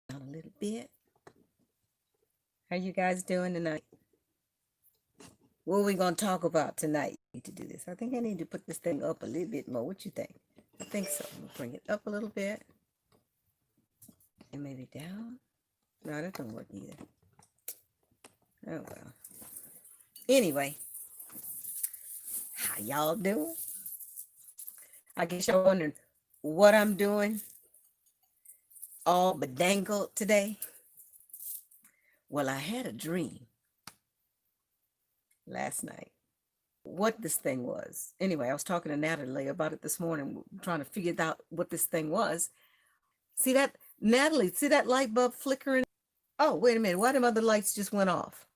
Down a little bit. How you guys doing tonight? What are we gonna talk about tonight? I need to do this. I think I need to put this thing up a little bit more. What you think? I think so. I'm gonna bring it up a little bit and maybe down. No, that don't work either. Oh well. Anyway, how y'all doing? I guess y'all wondering what I'm doing all bedangled today. Well, I had a dream last night. What this thing was. Anyway, I was talking to Natalie about it this morning, trying to figure out what this thing was. See that, Natalie, see that light bulb flickering? Oh, wait a minute. Why them other lights just went off?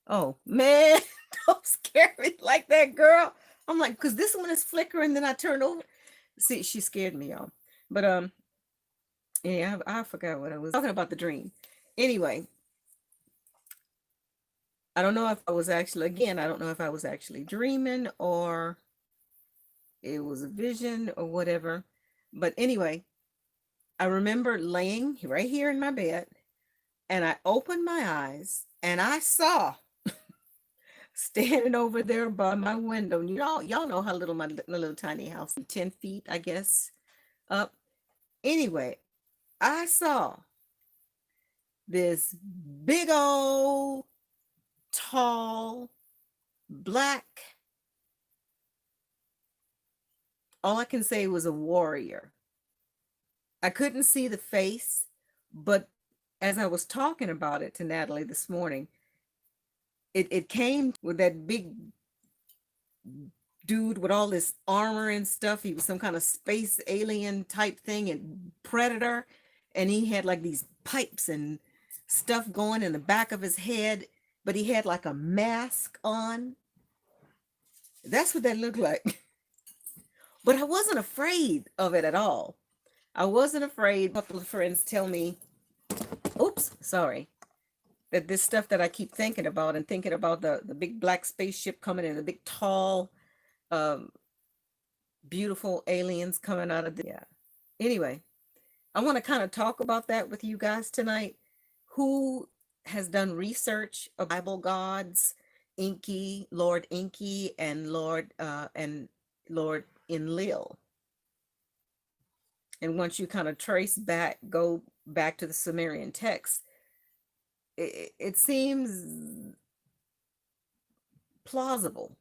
Oh, man. Don't scare me like that, girl. I'm like, because this one is flickering, then I turn over. See, she scared me, y'all. But yeah, I forgot what I was talking about, the dream. Anyway, I don't know if I was actually, again, I don't know if I was actually dreaming or it was a vision or whatever. But anyway, I remember laying right here in my bed and I opened my eyes and I saw standing over there by my window. Y'all know how little my little tiny house, 10 feet, I guess, up. Anyway, I saw this big old tall black, all I can say was a warrior. I couldn't see the face, but as I was talking about it to Natalie this morning, it came with that big dude with all this armor and stuff. He was some kind of space alien type thing and predator. And he had like these pipes and stuff going in the back of his head, but he had like a mask on. That's what that looked like. But I wasn't afraid of it at all. I wasn't afraid. A couple of friends tell me, oops, sorry, that this stuff that I keep thinking about and thinking about the big black spaceship coming in, the big tall, um, beautiful aliens coming out of the, yeah. Anyway, I want to kind of talk about that with you guys tonight. Who has done research of Bible gods, Inky, Lord Inky, and Lord Enlil. And once you kind of trace back, go back to the Sumerian text, it seems plausible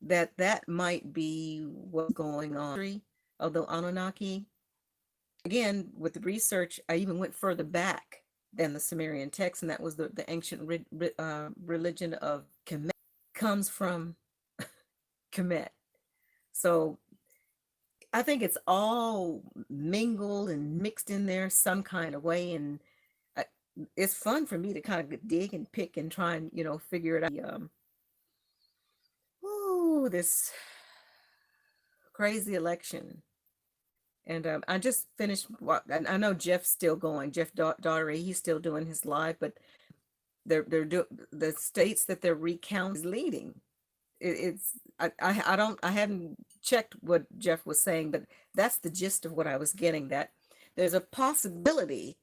that that might be what's going on of the Anunnaki. Again, with the research, I even went further back than the Sumerian text, and that was the ancient religion of Kemet, comes from Kemet. So I think it's all mingled and mixed in there some kind of way, and it's fun for me to kind of dig and pick and try and figure it out. This crazy election. And I just finished. And I know Jeff's still going. Jeff Daugherty, he's still doing his live, but the states that they're recounting is leading. I haven't checked what Jeff was saying, but that's the gist of what I was getting. That there's a possibility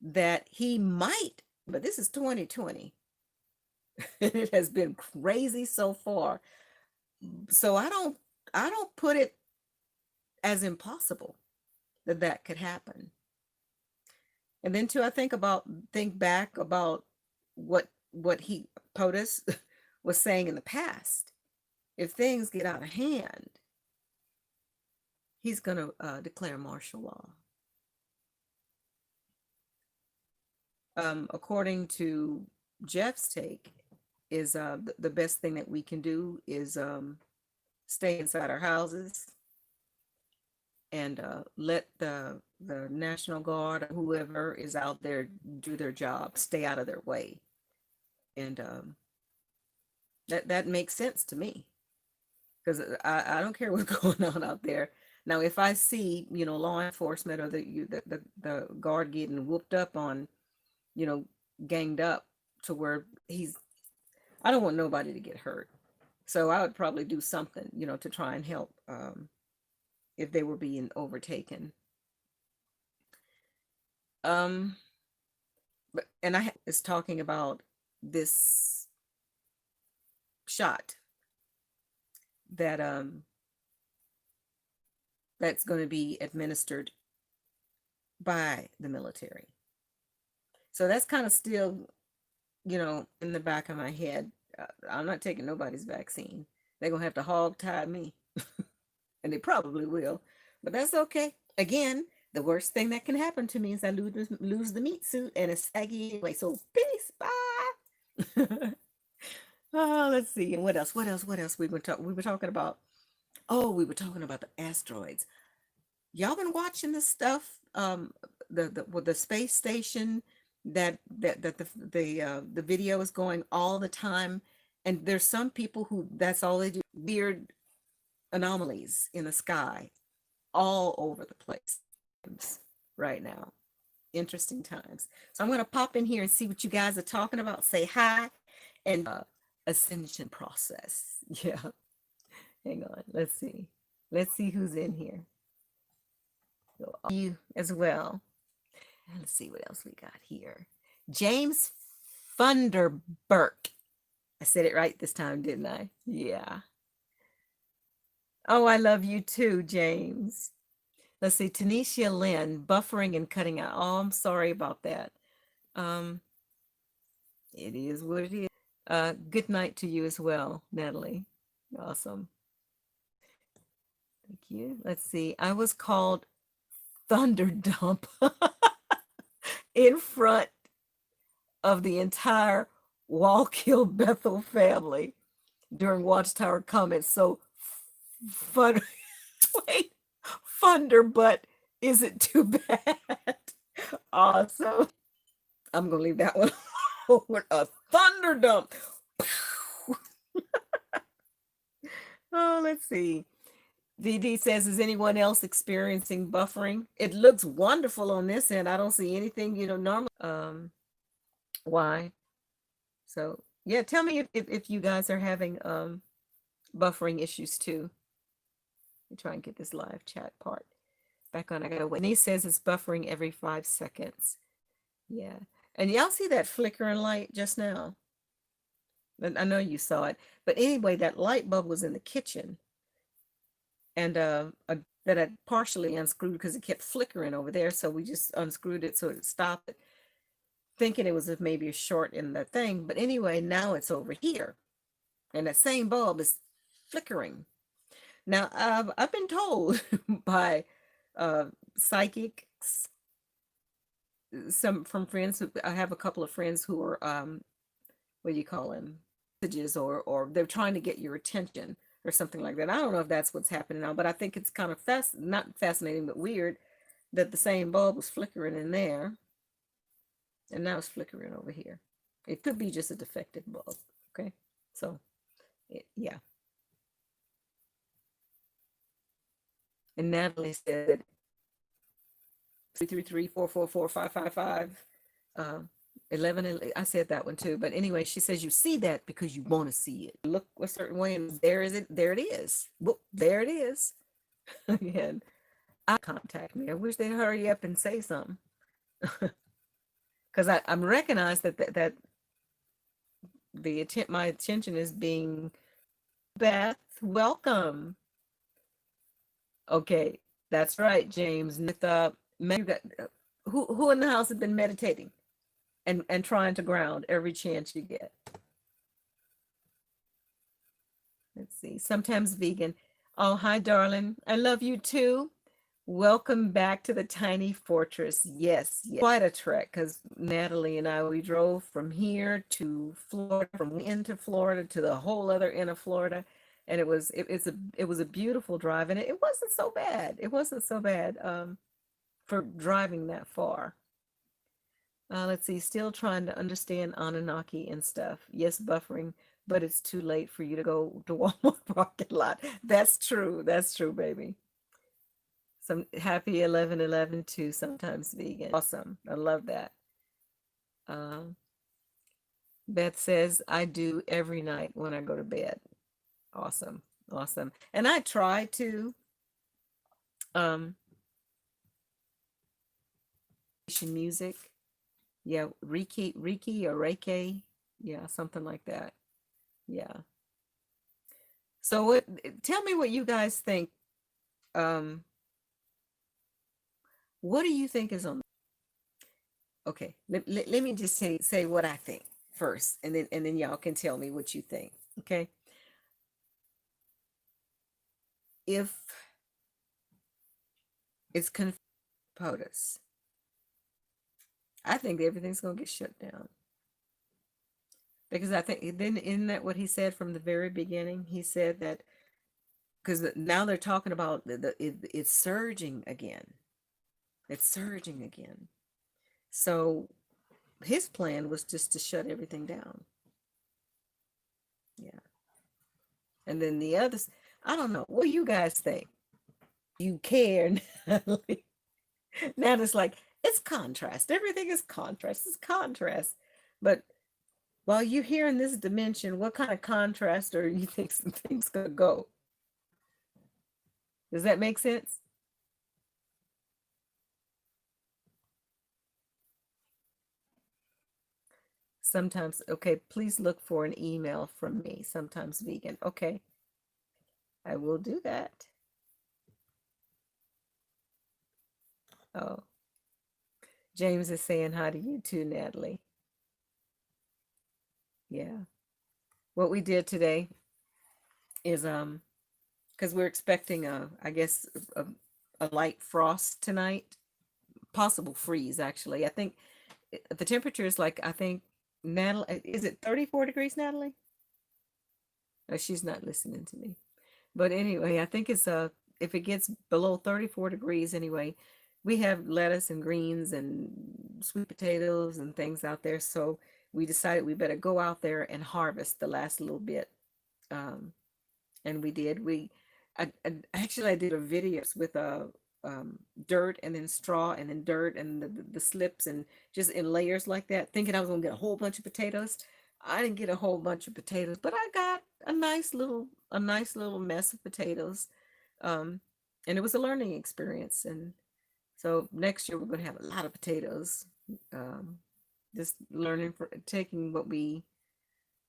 that he might, but this is 2020. It has been crazy so far. So I don't put it as impossible that that could happen. And then too, I think back about what he POTUS was saying in the past. If things get out of hand, he's going to declare martial law. According to Jeff's take, is the best thing that we can do is stay inside our houses and let the National Guard or whoever is out there do their job, stay out of their way. And that makes sense to me, because I don't care what's going on out there. Now, if I see, law enforcement or the guard getting whooped up on, ganged up to where I don't want nobody to get hurt. So I would probably do something, to try and help if they were being overtaken. Um, and I is talking about this shot that that's going to be administered by the military. So that's kind of still, in the back of my head. I'm not taking nobody's vaccine. They're gonna have to hog tie me, and they probably will, but that's okay. Again, the worst thing that can happen to me is I lose the meat suit, and it's saggy anyway. So peace, bye. Oh, let's see. And what else? What else? What else? We were talking about. Oh, we were talking about the asteroids. Y'all been watching this stuff? The space station that the video is going all the time, and there's some people who that's all they do. Weird anomalies in the sky all over the place right now. Interesting times. So I'm going to pop in here and see what you guys are talking about. Say hi and ascension process. Yeah. Hang on. Let's see. Let's see who's in here. So, you as well. Let's see what else we got here. James Funderburk. I said it right this time, didn't I? Yeah. Oh, I love you too, James. Let's see. Tanisha Lynn, buffering and cutting out. Oh, I'm sorry about that. Um, it is what it is. Good night to you as well, Natalie. Awesome. Thank you. Let's see. I was called Thunder Dump in front of the entire Wallkill Bethel family during Watchtower comments. So fun, wait, Thunder, but is it too bad? Awesome. I'm gonna leave that one over. A thunder dump. Oh, let's see. VD says, is anyone else experiencing buffering? It looks wonderful on this end. I don't see anything, normal. Why? So yeah, tell me if you guys are having buffering issues too. Let me try and get this live chat part back on. I gotta wait. And he says it's buffering every 5 seconds. Yeah. And y'all see that flickering light just now? And I know you saw it. But anyway, that light bulb was in the kitchen. And that I partially unscrewed because it kept flickering over there. So we just unscrewed it so it stopped it, thinking it was maybe a short in the thing. But anyway, now it's over here. And that same bulb is flickering. Now, I've been told by psychics, some from friends I have a couple of friends who are what do you call them, messages, or they're trying to get your attention or something like that. I don't know if that's what's happening now, but I think it's kind of not fascinating but weird that the same bulb was flickering in there and now it's flickering over here. It could be just a defective bulb. Okay, so yeah. And Natalie said 333-444-555 11. I said that one too, but anyway, she says you see that because you want to see it. Look a certain way, and there it is. Whoop, there it is. Again, I contact me. I wish they'd hurry up and say something, because I'm recognized that my attention is being. Beth, welcome. Okay, that's right, James. Who in the house has been meditating and trying to ground every chance you get? Let's see. Sometimes vegan. Oh, hi, darling. I love you too. Welcome back to the tiny fortress. Yes, yes. Quite a trek, because Natalie and I, we drove from here to Florida, from into Florida to the whole other end of Florida. And it was a beautiful drive, and it wasn't so bad. It wasn't so bad for driving that far. Let's see, still trying to understand Anunnaki and stuff. Yes, buffering, but it's too late for you to go to Walmart parking lot. That's true. That's true, baby. Some happy 11/11 too, sometimes vegan. Awesome. I love that. Beth says, I do every night when I go to bed. Awesome. Awesome. And I try to music. Yeah, Reiki or Reiki. Yeah, something like that. Yeah. So what tell me what you guys think. Um, what do you think is on? Okay, let me just say what I think first, and then y'all can tell me what you think. Okay. If it's POTUS, I think everything's gonna get shut down. Because I think then isn't that what he said from the very beginning? He said that because now they're talking about it's surging again. It's surging again. So his plan was just to shut everything down. Yeah. And then the others, I don't know. What do you guys think? You care, Natalie? Now it's like it's contrast. Everything is contrast. It's contrast. But while you're here in this dimension, what kind of contrast are you think some things gonna go? Does that make sense? Sometimes, okay, please look for an email from me. Sometimes vegan. Okay, I will do that. Oh, James is saying hi to you too, Natalie. Yeah. What we did today is because we're expecting I guess a, a light frost tonight, possible freeze actually. I think the temperature is like I think Natalie, is it 34 degrees, Natalie? Oh, she's not listening to me. But anyway, I think it's if it gets below 34 degrees anyway, we have lettuce and greens and sweet potatoes and things out there. So we decided we better go out there and harvest the last little bit. Um, and we did. I did a videos with dirt and then straw and then dirt and the slips and just in layers like that, thinking I was gonna get a whole bunch of potatoes. I didn't get a whole bunch of potatoes, but I got a nice little mess of potatoes. Um, and it was a learning experience. And so next year we're gonna have a lot of potatoes. Um, just learning for taking what we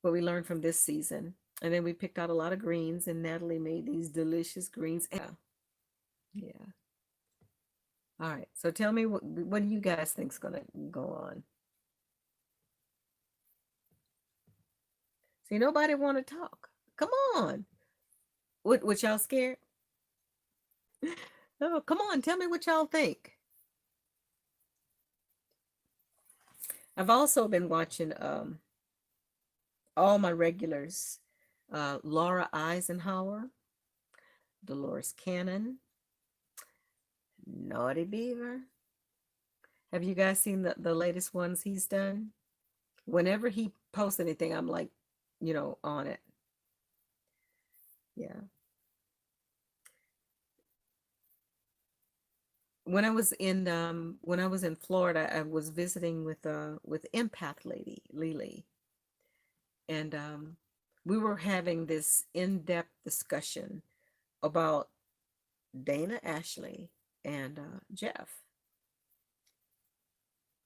learned from this season. And then we picked out a lot of greens, and Natalie made these delicious greens. Yeah, yeah. All right. So tell me what do you guys think's gonna go on? See, nobody want to talk. Come on. What y'all scared? Oh, come on. Tell me what y'all think. I've also been watching all my regulars, Laura Eisenhower, Dolores Cannon, Naughty Beaver. Have you guys seen the latest ones he's done? Whenever he posts anything, I'm like, on it. Yeah. When I was in Florida, I was visiting with Empath Lady Lily, and we were having this in-depth discussion about Dana Ashley and Jeff,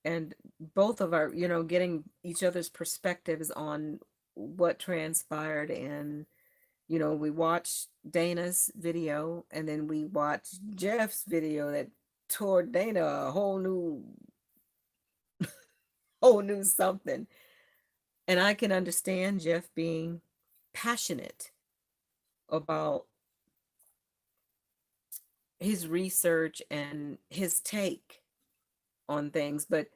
and both of our, getting each other's perspectives on what transpired. And we watched Dana's video, and then we watched Jeff's video that tore Dana a whole new something. And I can understand Jeff being passionate about his research and his take on things. But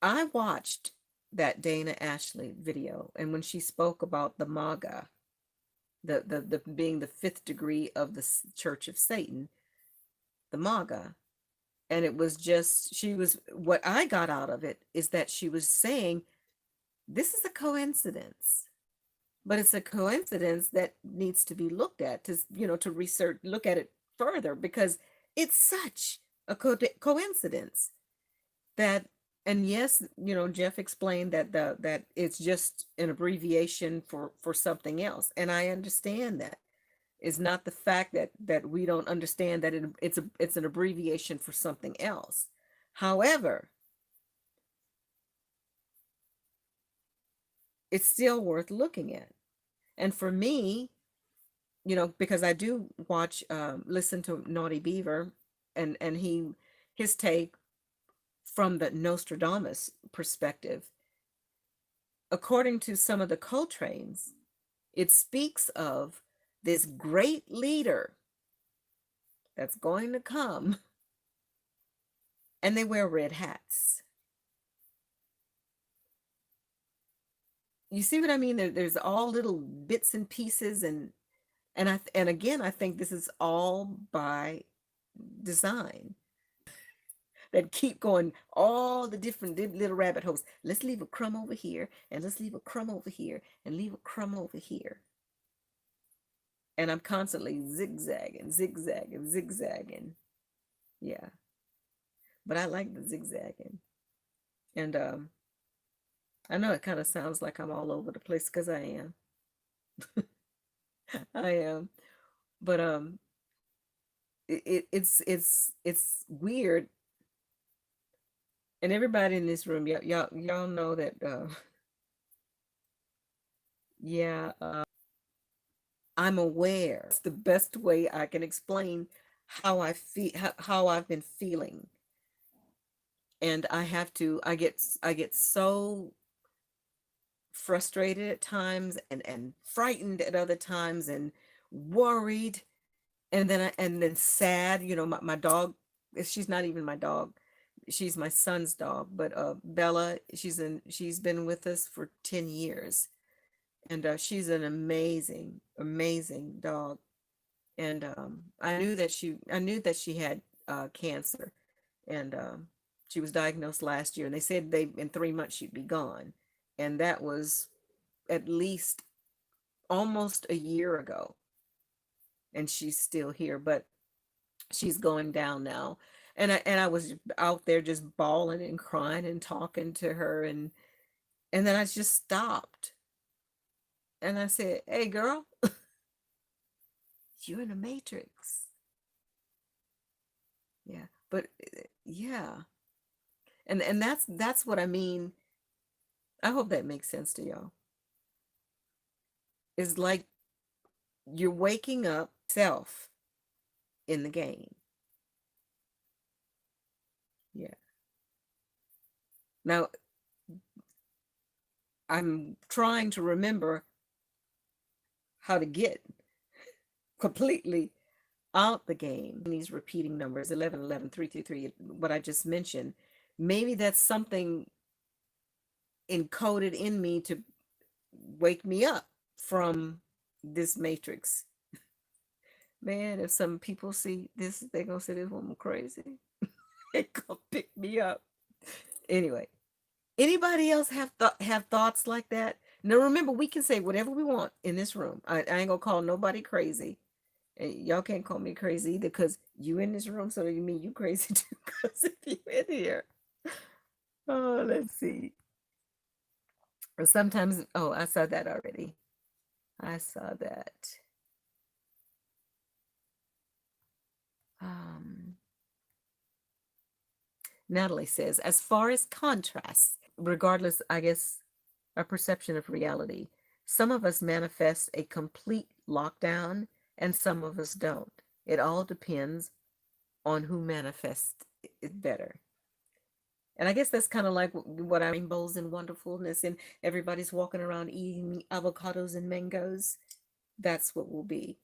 I watched that Dana Ashley video, and when she spoke about the MAGA, the being the fifth degree of the Church of Satan, the MAGA, and it was just she was what I got out of it is that she was saying this is a coincidence, but it's a coincidence that needs to be looked at to to research, look at it further, because it's such a coincidence that. And yes, Jeff explained that that it's just an abbreviation for something else, and I understand that. Is not the fact that we don't understand that it's an abbreviation for something else, However, it's still worth looking at. And for me, because I do watch, listen to Naughty Beaver, and his take from the Nostradamus perspective, according to some of the Coltrane's, it speaks of this great leader that's going to come, and they wear red hats. You see what I mean? There's all little bits and pieces, and again, I think this is all by design, that keep going all the different little rabbit holes. Let's leave a crumb over here, and let's leave a crumb over here, and leave a crumb over here. And I'm constantly zigzagging, zigzagging, zigzagging. Yeah, but I like the zigzagging. And I know it kind of sounds like I'm all over the place, because I am. I am. But it's weird. And everybody in this room, y'all know that, yeah, I'm aware. It's the best way I can explain how I feel, how I've been feeling. And I get so frustrated at times, and frightened at other times, and worried, and then sad. My dog, she's not even my dog. She's my son's dog, but Bella, she's been with us for 10 years, and she's an amazing, amazing dog. And I knew that she had cancer, and she was diagnosed last year, and they said they in 3 months she'd be gone, and that was at least almost a year ago, and she's still here, but she's going down now. And I was out there just bawling and crying and talking to her, and then I just stopped, and I said, "Hey, girl, you're in a matrix." Yeah, but yeah, and that's what I mean. I hope that makes sense to y'all. It's like you're waking up self in the game. Yeah. Now, I'm trying to remember how to get completely out the game. These repeating numbers, 11, 11, 3, 3, 3, what I just mentioned, maybe that's something encoded in me to wake me up from this matrix. Man, if some people see this, they're gonna say this woman crazy. They gonna pick me up. Anyway, anybody else have thoughts like that? Now remember, we can say whatever we want in this room. I ain't gonna call nobody crazy. And y'all can't call me crazy either, because you in this room, so you mean you crazy too, because if you in here. Oh, let's see. Or sometimes, oh, I saw that already. I saw that. Um, Natalie says, as far as contrasts, regardless, I guess, our perception of reality, some of us manifest a complete lockdown, and some of us don't. It all depends on who manifests it better. And I guess that's kind of like what our rainbows and wonderfulness, and everybody's walking around eating avocados and mangoes. That's what we'll be.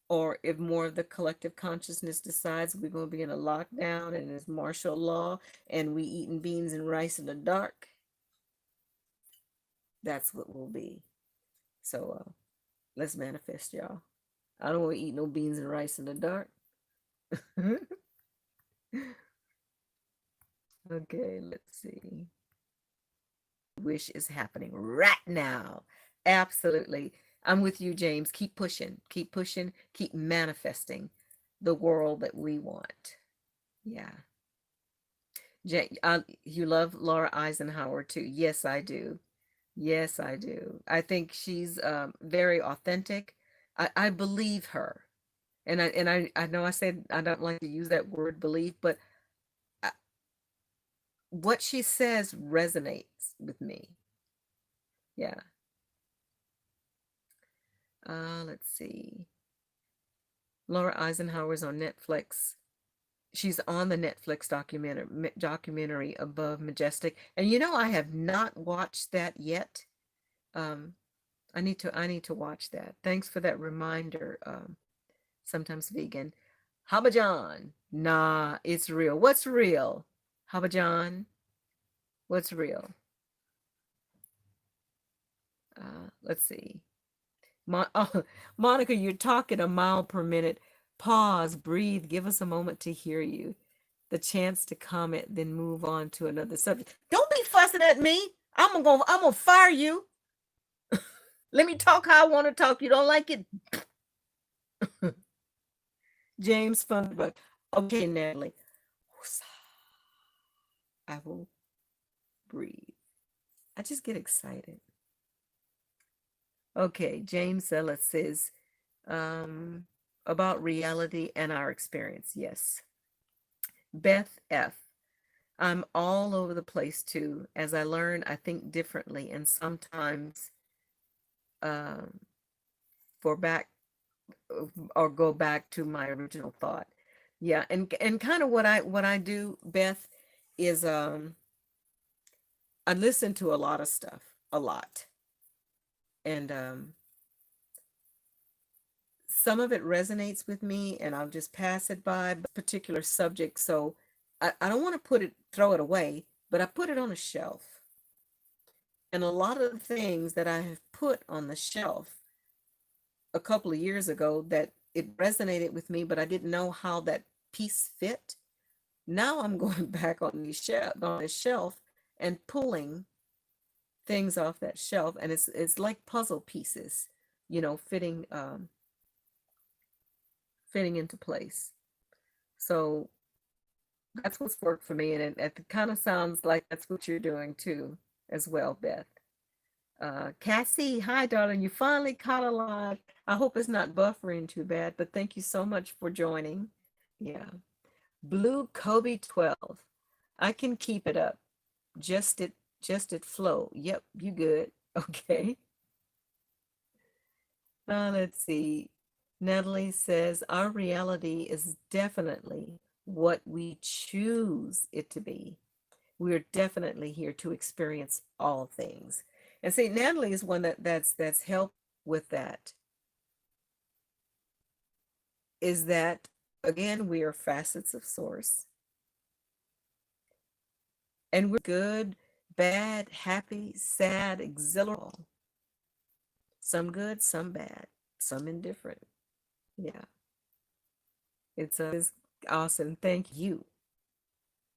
Or if more of the collective consciousness decides we're going to be in a lockdown and it's martial law and we eating beans and rice in the dark, that's what we'll be. So let's manifest, y'all. I don't want to eat no beans and rice in the dark. Okay, let's see. Wish is happening right now. Absolutely. I'm with you, James. Keep pushing, keep manifesting the world that we want. Yeah. You love Laura Eisenhower too. Yes, I do. Yes, I do. I think she's very authentic. I believe her. And I know I said I don't like to use that word belief, but what she says resonates with me. Yeah. Let's see. Laura Eisenhower's on Netflix. She's on the Netflix documentary Above Majestic. And you know, I have not watched that yet. Um, I need to watch that. Thanks for that reminder. Sometimes vegan. Habajan. Nah, it's real. What's real? Habajan. What's real? Let's see. Oh, Monica, you're talking a mile per minute. Pause, breathe, give us a moment to hear you. The chance to comment, then move on to another subject. Don't be fussing at me. I'm gonna fire you. Let me talk how I want to talk. You don't like it? James Funderbuck. Okay, Natalie. I will breathe. I just get excited. Okay, James Ellis says, about reality and our experience. Yes. Beth F. I'm all over the place too. As I learn, I think differently, and sometimes um, for back or go back to my original thought. Yeah, and kind of what I do, Beth, is I listen to a lot of stuff, a lot, and some of it resonates with me, and I'll just pass it by. But particular subject, so I don't want to throw it away, but I put it on a shelf. And a lot of the things that I have put on the shelf a couple of years ago that it resonated with me, but I didn't know how that piece fit. Now I'm going back on the shelf and pulling things off that shelf, and it's like puzzle pieces, fitting into place. So that's what's worked for me, and it kind of sounds like that's what you're doing too, as well, Beth. Cassie, hi, darling. You finally caught alive. I hope it's not buffering too bad, but thank you so much for joining. Yeah. Blue Kobe 12. I can keep it up. Just it, just it flow. Yep, you good. Okay. Let's see. Natalie says, our reality is definitely what we choose it to be. We're definitely here to experience all things. And see, Natalie is one that's helped with that. Is that again, we are facets of source. And we're good, bad, happy, sad, exhilarated. Some good, some bad, some indifferent. Yeah. It's awesome. Thank you.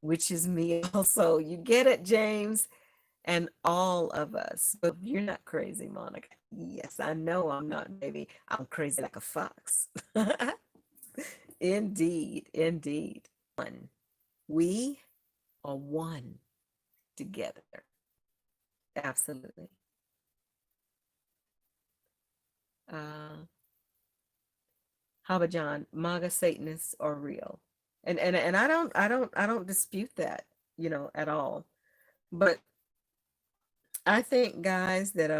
Which is me also. You get it, James, and all of us. But you're not crazy, Monica. Yes, I know I'm not, baby. I'm crazy like a fox. Indeed, indeed. One. We are one together. Absolutely. Uh, how about John? MAGA Satanists are real. And I don't dispute that, at all. But I think, guys, that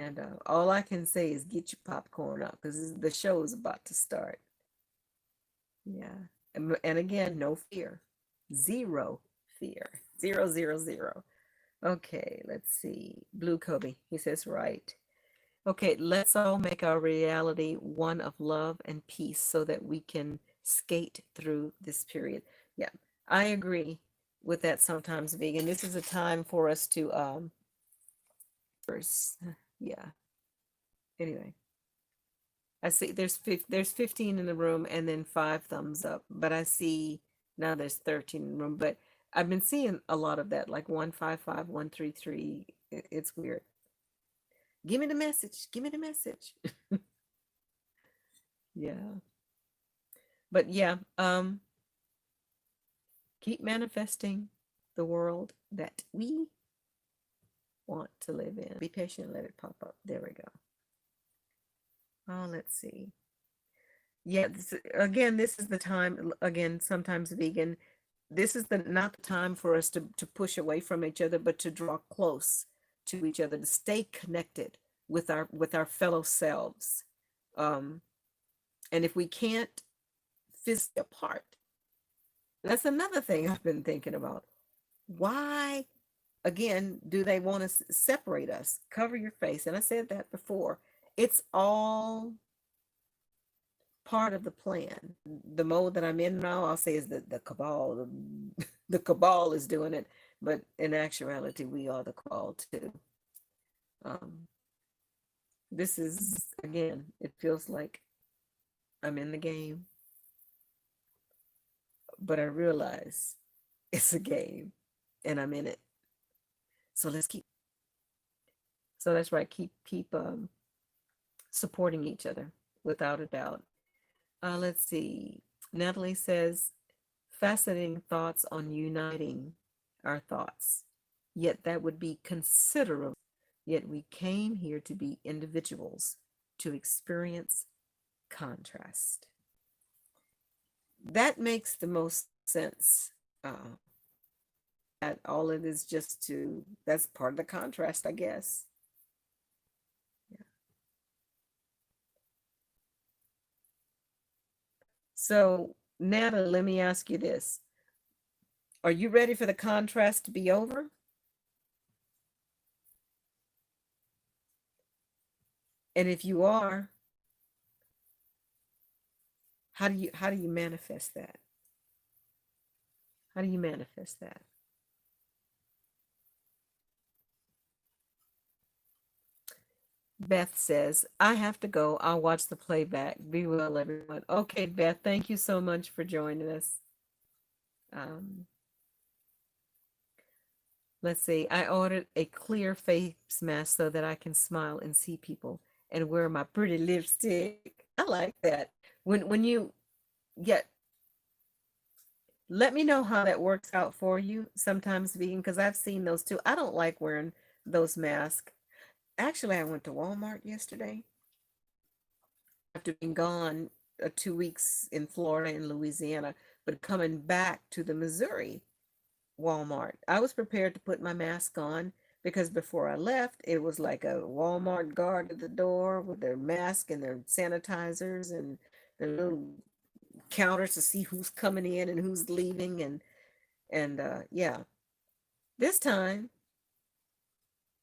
and all I can say is get your popcorn up because the show is about to start. Yeah. And again, no fear. Zero fear. Zero, zero, zero. Okay, let's see. Blue Kobe, he says, right. Okay, let's all make our reality one of love and peace so that we can skate through this period. Yeah, I agree with that sometimes, vegan. This is a time for us to first, yeah. Anyway, I see there's 15 in the room and then 5 thumbs up, but I see now there's 13 in the room, but I've been seeing a lot of that, like 155, 133. It's weird. Give me the message. Give me the message. Yeah. But yeah, keep manifesting the world that we want to live in. Be patient, let it pop up. There we go. Oh, let's see. Yeah, again, this is the time, again, sometimes vegan. this is the not the time for us to push away from each other, but to draw close to each other, to stay connected with our fellow selves. Um, and if we can't physically apart, that's another thing I've been thinking about. Why, again, do they want to separate us? Cover your face. And I said that before. It's all part of the plan. The mode that I'm in now, I'll say, is the cabal. The cabal is doing it, but in actuality, we are the cabal too. Um, this is, again, it feels like I'm in the game, but I realize it's a game and I'm in it. So let's keep, so that's right, keep supporting each other without a doubt. Let's see. Natalie says, fascinating thoughts on uniting our thoughts. Yet that would be considerable. Yet we came here to be individuals, to experience contrast. That makes the most sense. That all it is just to, that's part of the contrast, I guess. Yeah. So, Natalie, let me ask you this. Are you ready for the contrast to be over? And if you are, how do you manifest that? How do you manifest that? Beth says, I have to go. I'll watch the playback. Be well, everyone. Okay, Beth, thank you so much for joining us. Um, let's see. I ordered a clear face mask so that I can smile and see people and wear my pretty lipstick. I like that. When you get, let me know how that works out for you. Sometimes vegan, because I've seen those too. I don't like wearing those masks. Actually, I went to Walmart yesterday after being gone 2 weeks in Florida and Louisiana, but coming back to the Missouri Walmart, I was prepared to put my mask on because before I left, it was like a Walmart guard at the door with their mask and their sanitizers and their little counters to see who's coming in and who's leaving and yeah. This time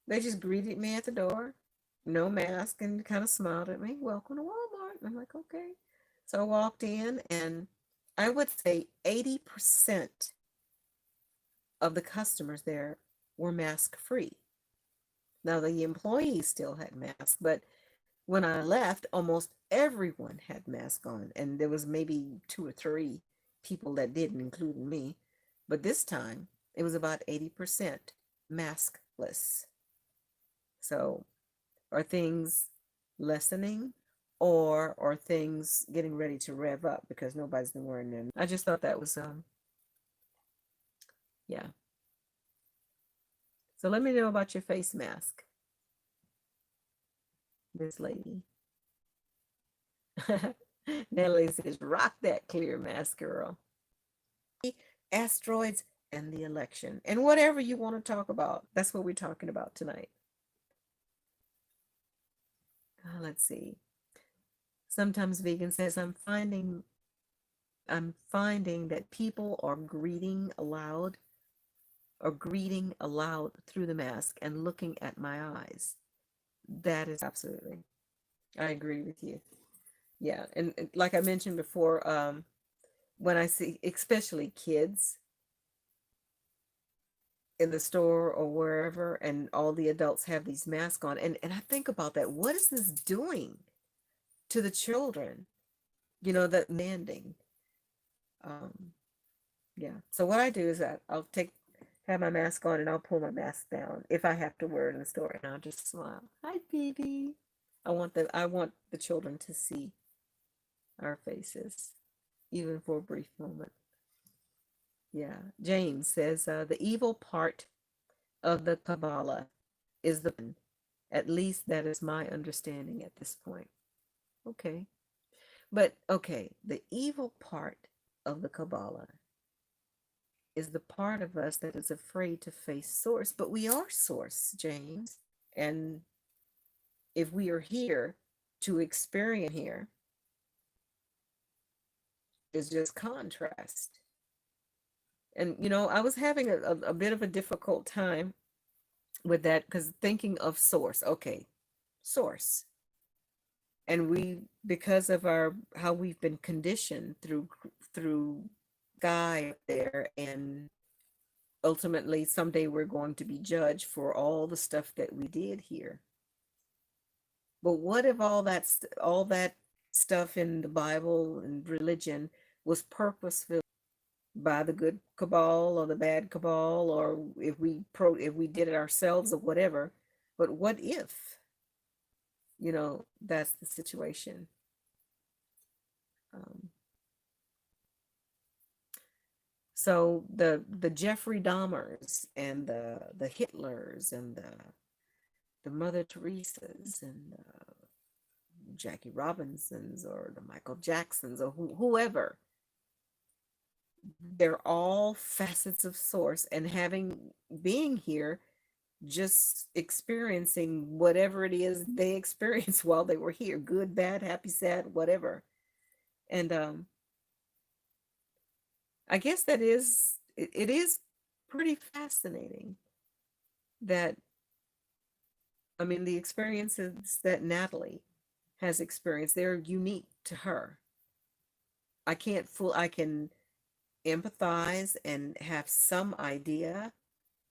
they just greeted me at the door, no mask, and kind of smiled at me. Welcome to Walmart. And I'm like, okay. So I walked in, and I would say 80% of the customers there were mask free. Now, the employees still had masks, but when I left, almost everyone had masks on, and there was maybe two or three people that didn't, including me. But this time, it was about 80% maskless. So are things lessening or are things getting ready to rev up because nobody's been wearing them? I just thought that was yeah. So let me know about your face mask, this lady. Natalie says, rock that clear mask, girl. Asteroids and the election. And whatever you want to talk about, that's what we're talking about tonight. Let's see. Sometimes vegan says, I'm finding that people are greeting aloud through the mask and looking at my eyes. That is absolutely, I agree with you. Yeah. And like I mentioned before, when I see, especially kids in the store or wherever, and all the adults have these masks on, and I think about that. What is this doing to the children? That manding. Um, yeah. So what I do is that have my mask on and I'll pull my mask down if I have to wear it in the store, and I'll just smile. Hi, baby. I want the children to see our faces, even for a brief moment. Yeah. James says the evil part of the Kabbalah is at least that is my understanding at this point. Okay. But okay, the evil part of the Kabbalah. is the part of us that is afraid to face source, but we are source, James. And if we are here to experience here, is just contrast. And I was having a bit of a difficult time with that, because thinking of source, okay, source. And we, because of our how we've been conditioned through guy there, and ultimately someday we're going to be judged for all the stuff that we did here. But what if all that stuff in the Bible and religion was purposeful by the good cabal or the bad cabal, or if we did it ourselves or whatever? But what if, that's the situation? Um, so the Jeffrey Dahmers and the Hitlers and the Mother Teresas and Jackie Robinsons or the Michael Jacksons or whoever, they're all facets of source, and being here, just experiencing whatever it is they experienced while they were here, good, bad, happy, sad, whatever. And I guess it is pretty fascinating that, I mean, the experiences that Natalie has experienced, they're unique to her. I can empathize and have some idea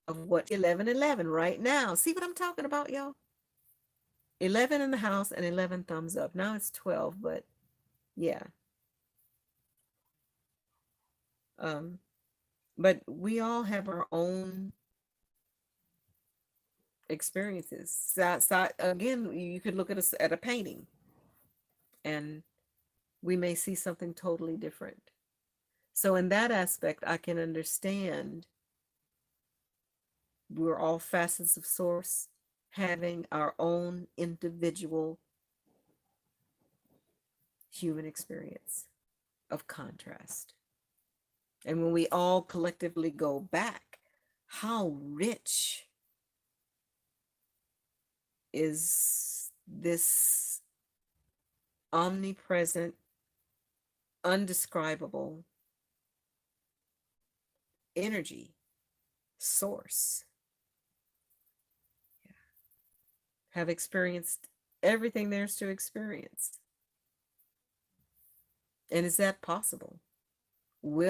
of what 1111 right now. See what I'm talking about, y'all? 11 in the house and 11 thumbs up. Now it's 12, but yeah. Um, but we all have our own experiences. So again, you could look at a painting, and we may see something totally different. So in that aspect, I can understand we're all facets of source, having our own individual human experience of contrast. And when we all collectively go back, how rich is this omnipresent, undescribable energy source? Yeah. Have experienced everything there's to experience. And is that possible? Is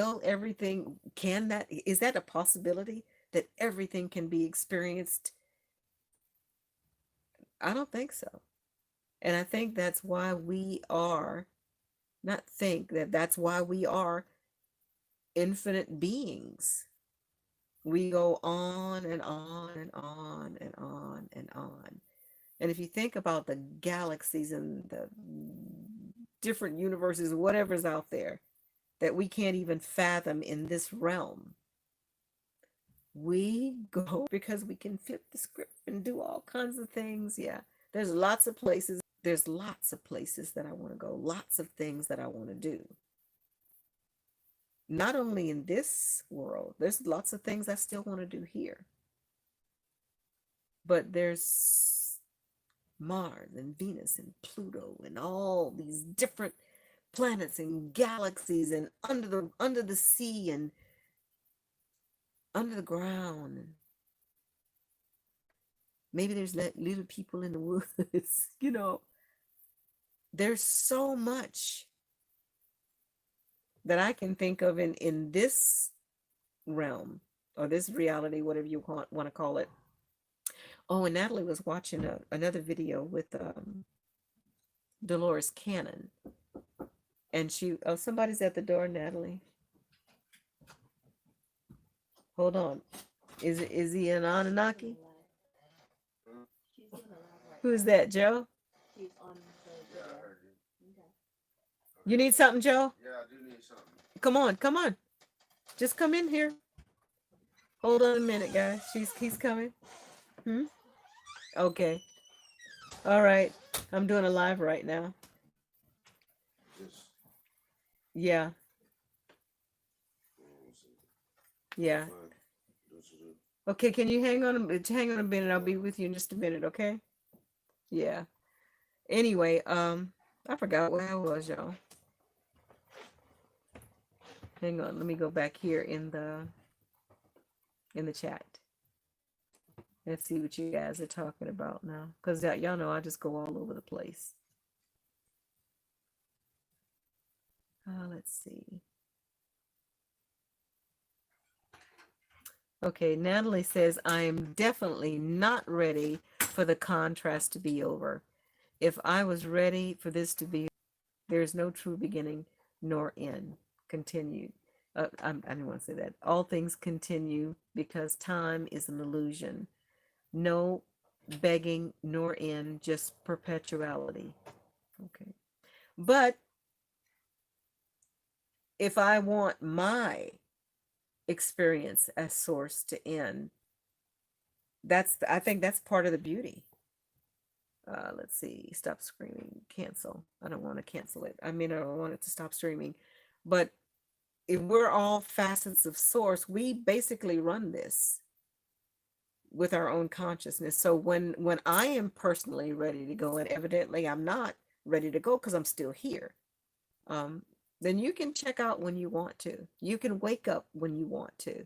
that a possibility that everything can be experienced? I don't think so. And I think that's why we are, that's why we are infinite beings. We go on and on and on and on and on. And if you think about the galaxies and the different universes, whatever's out there that we can't even fathom in this realm, we go because we can flip the script and do all kinds of things. Yeah, there's lots of places. There's lots of places that I want to go, lots of things that I want to do. Not only in this world, there's lots of things I still want to do here. But there's Mars and Venus and Pluto and all these different planets and galaxies, and under the sea and under the ground. And maybe there's little people in the woods. There's so much that I can think of in this realm, or this reality, whatever you want to call it. Oh, and Natalie was watching another video with Dolores Cannon, and somebody's at the door, Natalie. Hold on. Is he an Anunnaki? Who's that, Joe? You need something, Joe? Yeah, I do need something. Come on. Just come in here. Hold on a minute, guys. He's coming. Okay. All right. I'm doing a live right now. Just, Yeah. Yeah. Okay, can you hang on a minute? I'll be with you in just a minute, okay? Yeah. Anyway, I forgot where I was, y'all. Hang on, let me go back here in the chat. Let's see what you guys are talking about now. Because y'all know I just go all over the place. Let's see. Okay, Natalie says, I am definitely not ready for the contrast to be over. If I was ready for this to be, there is no true beginning nor end. Continued. I didn't want to say that. All things continue because time is an illusion. No begging nor end, just perpetuality. Okay. But if I want my experience as source to end, I think that's part of the beauty. Let's see, stop screaming, cancel. I don't want to cancel it. I mean, I don't want it to stop streaming. But if we're all facets of source, we basically run this with our own consciousness. So when I am personally ready to go, and evidently I'm not ready to go because I'm still here, um, then you can check out when you want to. You can wake up when you want to.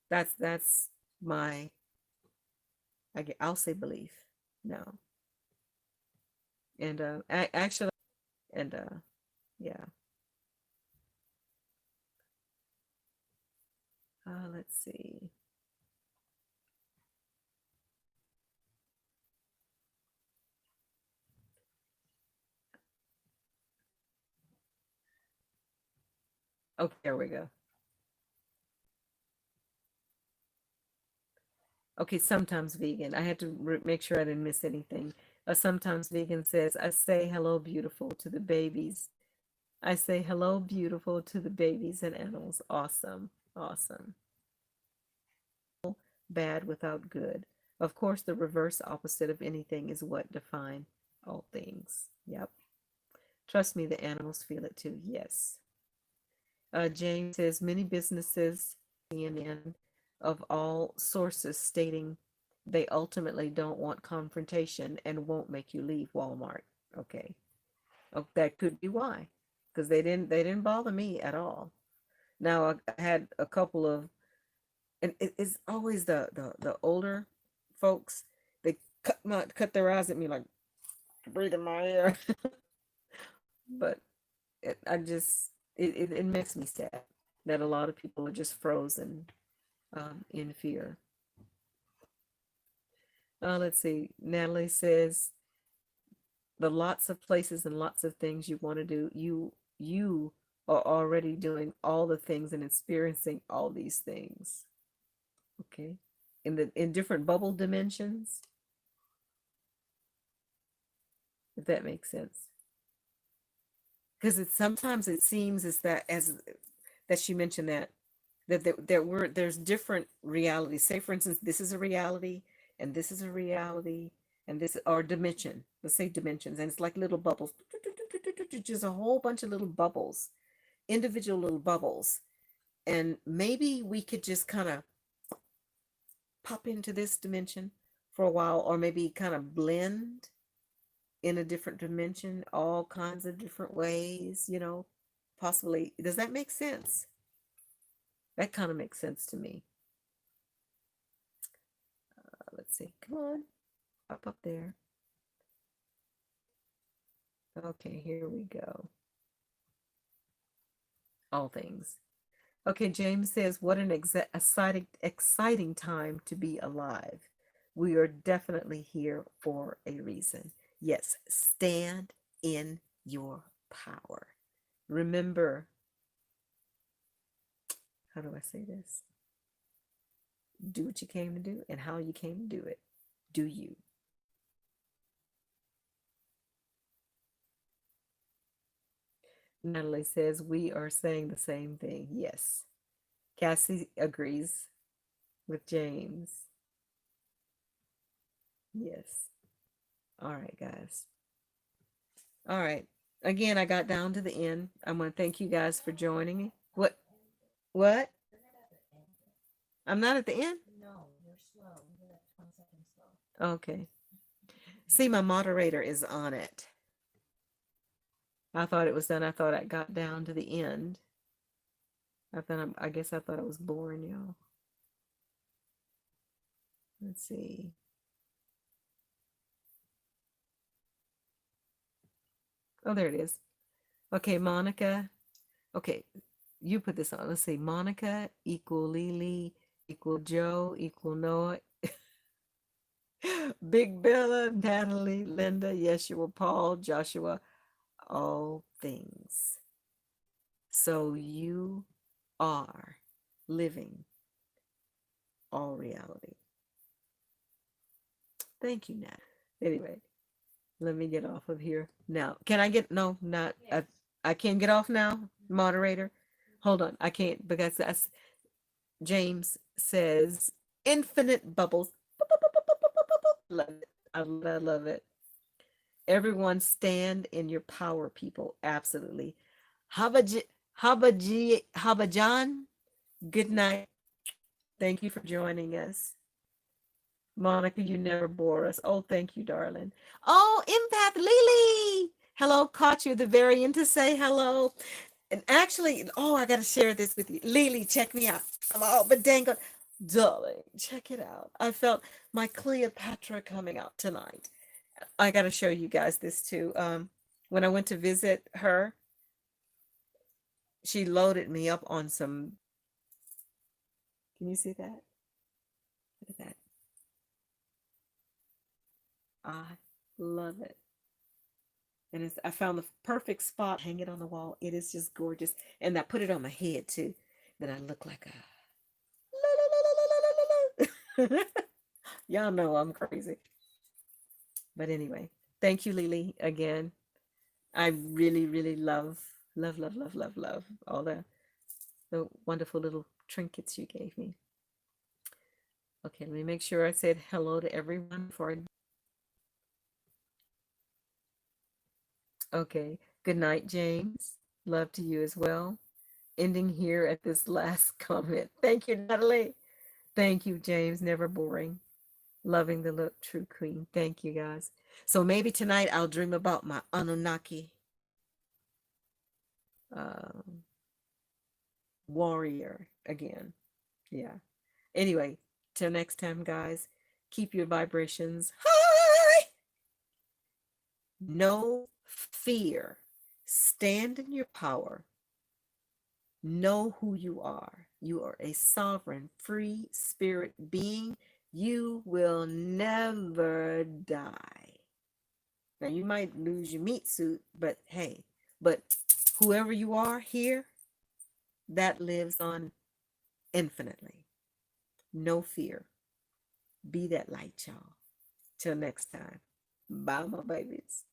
That's my, I'll say belief. No. And actually, and yeah. Let's see. Okay, there we go. Okay, sometimes vegan. I had to make sure I didn't miss anything. Sometimes vegan says, I say hello, beautiful, to the babies. I say hello, beautiful, to the babies and animals. Awesome. Awesome. Bad without good. Of course, the reverse opposite of anything is what define all things. Yep. Trust me, the animals feel it too. Yes. James says many businesses, CNN, of all sources stating they ultimately don't want confrontation and won't make you leave Walmart. Okay. Oh, that could be why, because they didn't bother me at all. Now I had a couple of, and it's always the older folks. They cut their eyes at me like breathing my ear, but I just it makes me sad that a lot of people are just frozen in fear. Let's see. Natalie says the lots of places and lots of things you want to do. You are already doing all the things and experiencing all these things. Okay. In different bubble dimensions, if that makes sense. Because sometimes it seems as that she mentioned there's different realities. Say for instance, this is a reality, and this is a reality, and this or dimension. Let's say dimensions, and it's like little bubbles, just a whole bunch of little bubbles, individual little bubbles, and maybe we could just kind of pop into this dimension for a while, or maybe kind of blend in a different dimension, all kinds of different ways, possibly. Does that make sense? That kind of makes sense to me. Let's see. Come on. Up there. Okay, here we go. All things. Okay, James says, what an exciting time to be alive. We are definitely here for a reason. Yes, stand in your power. Remember, how do I say this? Do what you came to do and how you came to do it. Do you? Natalie says, we are saying the same thing. Yes. Cassie agrees with James. Yes. All right, guys. All right. Again, I got down to the end. I want to thank you guys for joining me. What? What? I'm not at the end? No, you're slow. You're like 20 seconds slow. Okay. See, my moderator is on it. I thought it was done. I thought I got down to the end. I guess I thought it was boring, y'all. Let's see. Oh, there it is. Okay, Monica. Okay, you put this on. Let's see. Monica equal Lily equal Joe equal Noah. Big Bella, Natalie, Linda, Yeshua, Paul, Joshua, all things. So you are living all reality. Thank you, Nat. Anyway, let me get off of here now. Can I get no? Not Yes. I can't get off now, moderator. Hold on, I can't because that's James says infinite bubbles. Love it. I love it. Everyone stand in your power, people. Absolutely. Habaji, Habajan, good night. Thank you for joining us. Monica, you never bore us. Oh, thank you, darling. Oh, Empath Lily. Hello, caught you at the very end to say hello. And actually, oh, I got to share this with you. Lily, check me out. I'm all but dang it. Darling, check it out. I felt my Cleopatra coming out tonight. I got to show you guys this too. When I went to visit her, she loaded me up on some. Can you see that? Look at that. I love it. And I found the perfect spot, hang it on the wall. It is just gorgeous. And I put it on my head too. Then I look like a y'all know I'm crazy. But anyway, thank you, Lily, again. I really, really love all the wonderful little trinkets you gave me. Okay, let me make sure I said hello to everyone before I. Okay, good night, James. Love to you as well. Ending here at this last comment. Thank you, Natalie. Thank you, James. Never boring. Loving the look, true queen. Thank you, guys. So maybe tonight I'll dream about my Anunnaki um, warrior again. Yeah. Anyway, till next time, guys, keep your vibrations high. No fear. Stand in your power. Know who you are. You are a sovereign, free spirit being. You will never die. Now, you might lose your meat suit, but hey, but whoever you are here, that lives on infinitely. No fear. Be that light, y'all. Till next time. Bye, my babies.